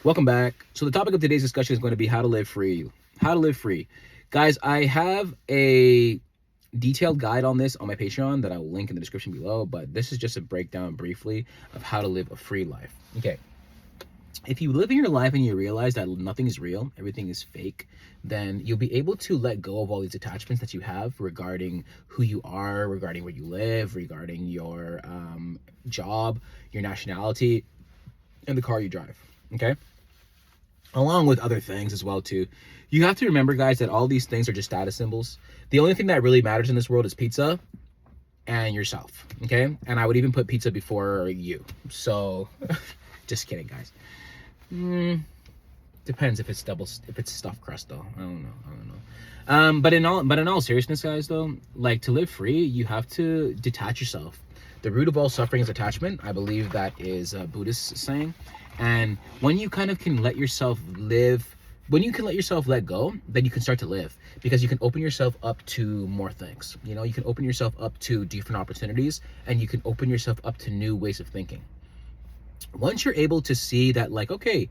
Welcome back. So the topic of today's discussion is going to be how to live free. How to live free. Guys, I have a detailed guide on this on my Patreon that I will link in the description below, but this is just a breakdown briefly of how to live a free life. Okay. If you live in your life and you realize that nothing is real, everything is fake, then you'll be able to let go of all these attachments that you have regarding who you are, regarding where you live, regarding your job, your nationality, and the car you drive. Okay, along with other things as well too. You have to remember, guys, that all these things are just status symbols. The only thing that really matters in this world is pizza and yourself. Okay, and I would even put pizza before you. So just kidding, guys. Depends if it's if it's stuffed crust though. I don't know. But in all seriousness, guys, though, like, to live free, you have to detach yourself. The root of all suffering is attachment. I believe that is a Buddhist saying. And when you kind of can let yourself live, when you can let yourself let go, then you can start to live, because you can open yourself up to more things. You know, you can open yourself up to different opportunities, and you can open yourself up to new ways of thinking. Once you're able to see that, like, okay,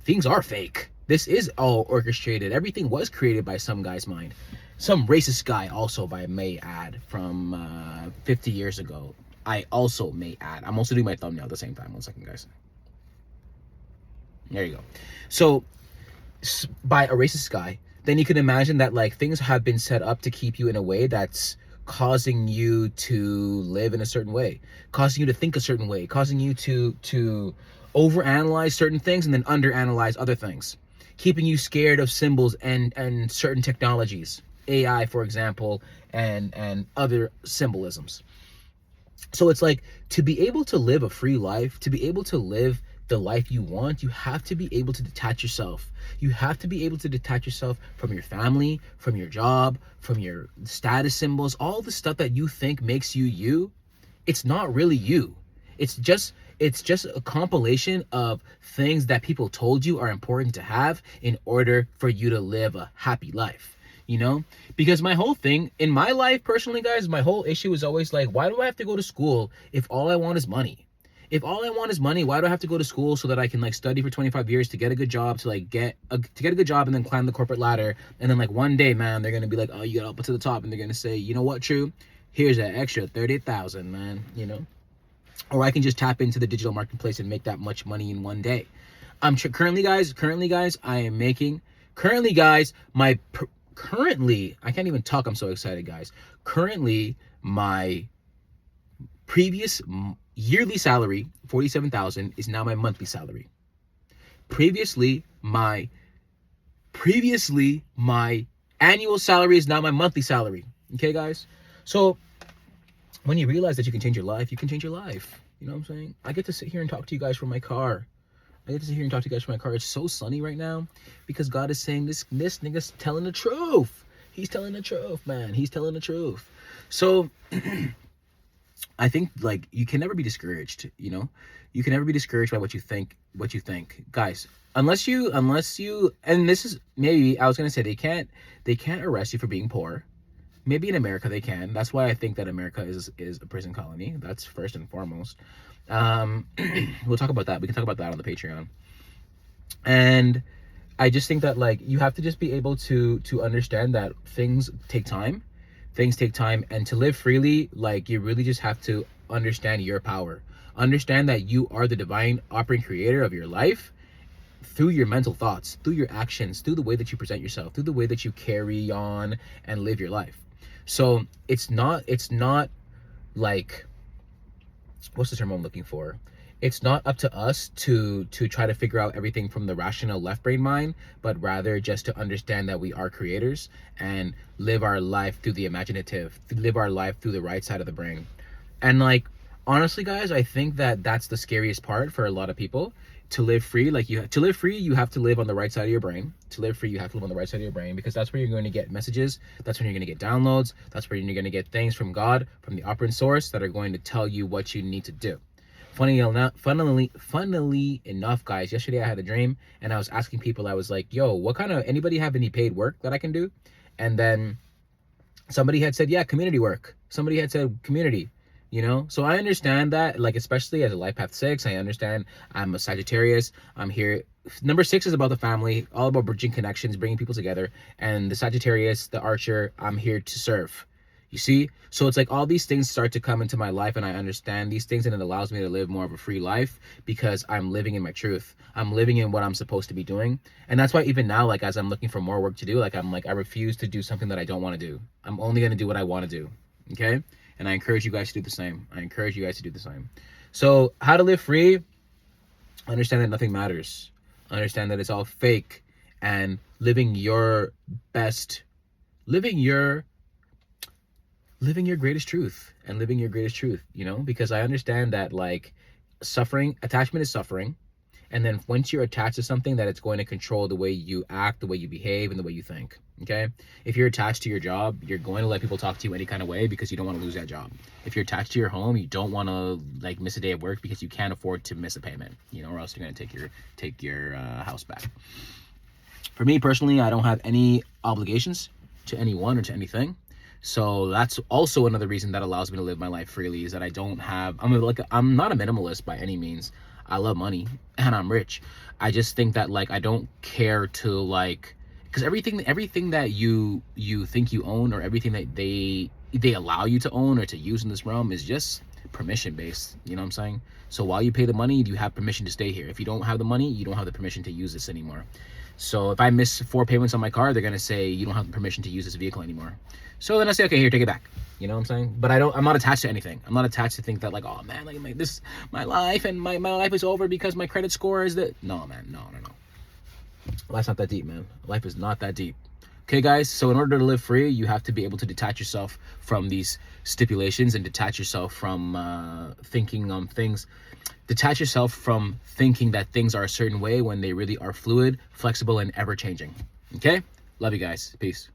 things are fake. This is all orchestrated. Everything was created by some guy's mind. Some racist guy also, by may add, from 50 years ago. I also may add. I'm also doing my thumbnail at the same time. 1 second, guys. There you go. So, by a racist guy, then you can imagine that, like, things have been set up to keep you in a way that's causing you to live in a certain way, causing you to think a certain way, causing you to overanalyze certain things and then underanalyze other things, keeping you scared of symbols and certain technologies, AI, for example, and other symbolisms. So it's like, to be able to live a free life, to be able to live the life you want, you have to be able to detach yourself. You have to be able to detach yourself from your family, from your job, from your status symbols, all the stuff that you think makes you you. It's not really you. It's just a compilation of things that people told you are important to have in order for you to live a happy life. You know, because my whole thing in my life personally, guys, my whole issue is always like, why do I have to go to school if all I want is money? If all I want is money, why do I have to go to school so that I can, like, study for 25 years to get a good job, to, like, get a good job and then climb the corporate ladder, and then, like, one day, man, they're gonna be like, oh, you got up to the top, and they're gonna say, you know what, True, here's an extra 30,000, man, you know. Or I can just tap into the digital marketplace and make that much money in one day. I'm currently, guys, I am making currently, I can't even talk, I'm so excited, guys. Currently, my previous yearly salary, 47,000, is now my monthly salary. Previously my annual salary is now my monthly salary. Okay, guys? So when you realize that you can change your life, you can change your life. You know what I'm saying? I get to sit here and talk to you guys from my car. It's so sunny right now because God is saying, this nigga's telling the truth. He's telling the truth, man. He's telling the truth. So I think, like, you can never be discouraged, you know? You can never be discouraged by what you think, guys. Unless you, and this is, maybe, I was going to say, they can't arrest you for being poor. Maybe in America they can. That's why I think that America is a prison colony. That's first and foremost. We'll talk about that. We can talk about that on the Patreon. And I just think that, like, you have to just be able to understand that things take time. And to live freely, like, you really just have to understand your power. Understand that you are the divine operating creator of your life through your mental thoughts, through your actions, through the way that you present yourself, through the way that you carry on and live your life. So it's not like, what's the term I'm looking for? It's not up to us to try to figure out everything from the rational left brain mind, but rather just to understand that we are creators and live our life through the imaginative, live our life through the right side of the brain. And, like, honestly, guys, I think that that's the scariest part for a lot of people. To live free, like, you have to live on the right side of your brain. To live free, you have to live on the right side of your brain, because that's where you're going to get messages. That's when you're going to get downloads. That's where you're going to get things from God, from the operating source, that are going to tell you what you need to do. Funnily enough, guys, yesterday I had a dream, and I was asking people, I was like, yo, anybody have any paid work that I can do? And then somebody had said, yeah, community work. Somebody had said community. You know, so I understand that, like, especially as a life path 6, I understand I'm a Sagittarius. I'm here. Number 6 is about the family, all about bridging connections, bringing people together. And the Sagittarius, the Archer, I'm here to serve. You see? So it's like all these things start to come into my life, and I understand these things, and it allows me to live more of a free life because I'm living in my truth. I'm living in what I'm supposed to be doing. And that's why even now, like, as I'm looking for more work to do, like, I'm like, I refuse to do something that I don't want to do. I'm only going to do what I want to do. Okay? And I encourage you guys to do the same. I encourage you guys to do the same. So how to live free? Understand that nothing matters. Understand that it's all fake, and living your best, living your greatest truth, and living your greatest truth, you know, because I understand that, like, attachment is suffering. And then once you're attached to something, that it's going to control the way you act, the way you behave, and the way you think. Okay? If you're attached to your job, you're going to let people talk to you any kind of way because you don't want to lose that job. If you're attached to your home, you don't want to, like, miss a day of work because you can't afford to miss a payment, you know, or else you're going to take your house back. For me personally, I don't have any obligations to anyone or to anything. So that's also another reason that allows me to live my life freely, is that I don't have, I'm not a minimalist by any means. I love money and I'm rich. I just think that, like, I don't care to, like, because everything that you think you own, or everything that they allow you to own or to use in this realm, is just permission based. You know what I'm saying? So while you pay the money, you have permission to stay here. If you don't have the money, you don't have the permission to use this anymore. So if I miss 4 payments on my car, they're gonna say you don't have the permission to use this vehicle anymore. So then I say, okay, here, take it back. You know what I'm saying? But I'm not attached to anything. I'm not attached to think that, like, oh man, like, my life and my life is over because my credit score is that. No, man, no. Life's not that deep, man. Life is not that deep. Okay, guys, so in order to live free, you have to be able to detach yourself from these stipulations, and detach yourself from thinking things. Detach yourself from thinking that things are a certain way when they really are fluid, flexible, and ever-changing. Okay? Love you guys. Peace.